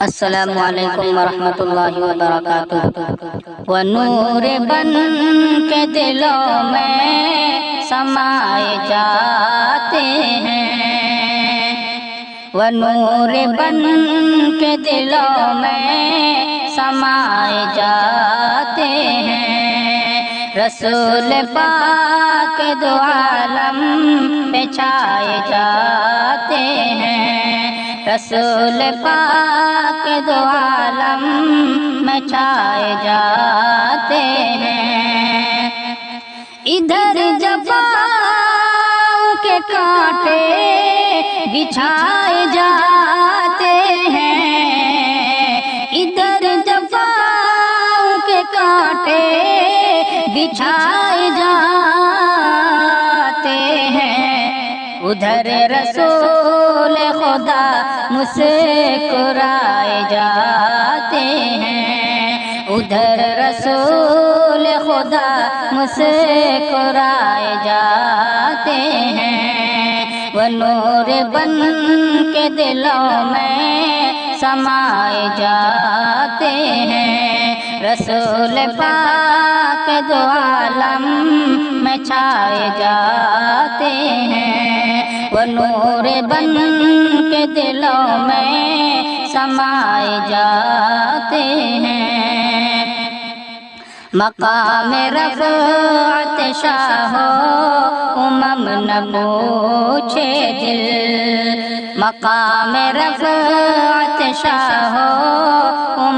السلام علیکم ورحمۃ اللہ وبرکاتہ۔ وہ نور بن کے دلوں میں سمائے جاتے ہیں، وہ نور بن کے دلوں میں سمائے جاتے ہیں، رسول پاک دو عالم پہ چھائے جاتے ہیں، رسول پاک دو عالم میں چھائے جاتے ہیں۔ ادھر جفاؤں کے کانٹے بچھائے جاتے ہیں، ادھر جفاؤں کے کانٹے بچھائے جاتے ہیں، ادھر رسول خدا مسکرائے جاتے ہیں، ادھر رسول خدا مسکرائے جاتے ہیں، وہ نور بن کے دلوں میں سمائے جاتے ہیں، رسول پاک دو عالم میں چھائے جاتے ہیں، وہ نور بن کے دلوں میں سمائے جاتے ہیں۔ مقام رفعت شاہ نہ پوچھے دل، مقام رفعت شاہ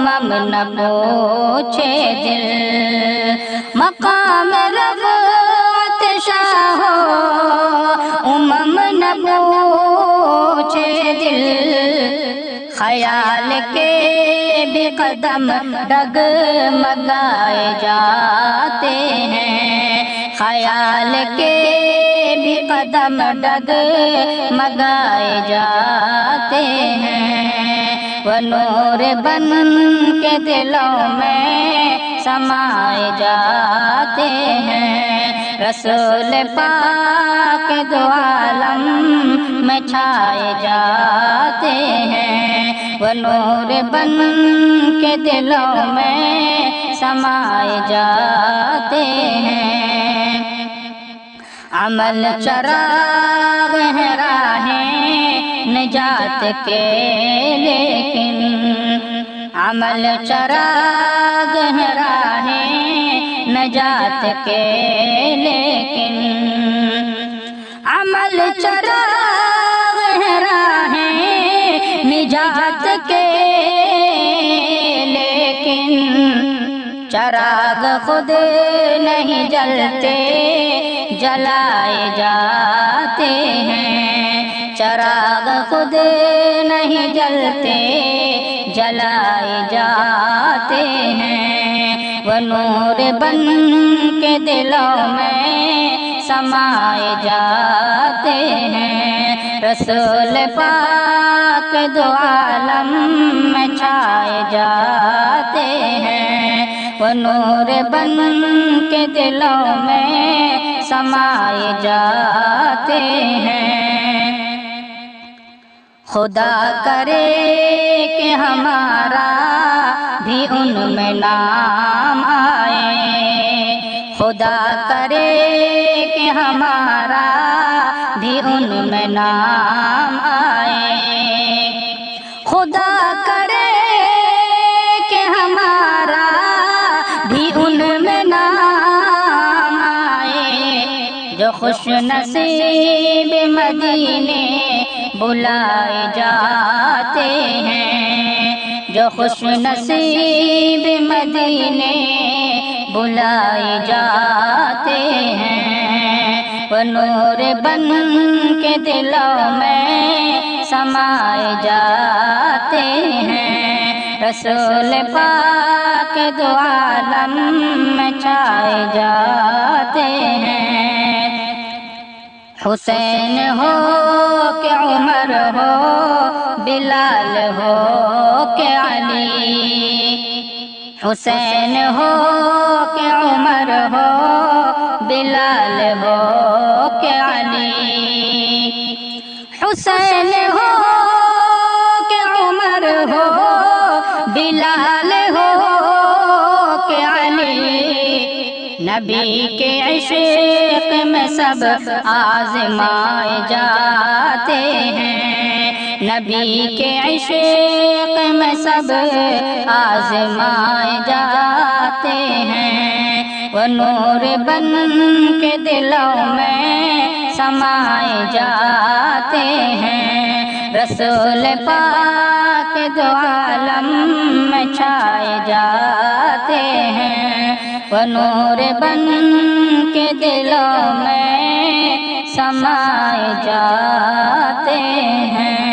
نہ پوچھے دل، مقام رفعت شاہ نہ پوچھے دل، خیال کے بھی قدم ڈگمگائے جاتے ہیں، خیال کے بھی قدم ڈگمگائے جاتے ہیں، وہ نور بن کے دلوں میں سمائے جاتے ہیں، رسول پاک دو عالم میں چھائے جاتے ہیں، وہ نور بن کے دلوں میں سمائے جاتے ہیں۔ عمل چراغ ہے راہیں نجات کے لیکن، عمل چراغ ہے راہیں نجات کے لیکن، عمل چراغ ہے راہیں نجات کے لیکن، چراغ خود نہیں جلتے جلائے جاتے ہیں، چراغ خود نہیں جلتے جلائے جاتے ہیں، وہ نور بن کے دلوں میں سمائے جاتے ہیں، رسول پاک دو عالم میں چھائے جاتے ہیں، وہ نور بن کے دلوں میں سمائے جاتے ہیں۔ خدا کرے کہ ہمارا بھی ان میں نام آئے، خدا کرے کہ ہمارا بھی ان میں نام آئے، خدا کرے کہ ہمارا بھی ان میں نام آئے، جو خوش نصیب مدینے بلائے جاتے ہیں، جو خوش نصیب مدینے بلائے جاتے ہیں، وہ نور بن کے دلوں میں سمائے جاتے ہیں، رسول پاک دو عالم میں چھائے جاتے ہیں۔ حسین ہو کہ عمر ہو، بلال ہو کہ علی، حسین ہو کہ عمر ہو، بلال ہو کہ علی، حسین ہو کہ عمر ہو، بلال ہو کہ علی، نبی کے عشق میں سب آزمائے جاتے ہیں، نبی کے عشق میں سب آزمائے جاتے ہیں، وہ نور بن کے دلوں میں سمائے جاتے ہیں، رسول پاک دو عالم میں چھائے جاتے ہیں، وہ نور بن کے دلوں میں سمائے جاتے ہیں۔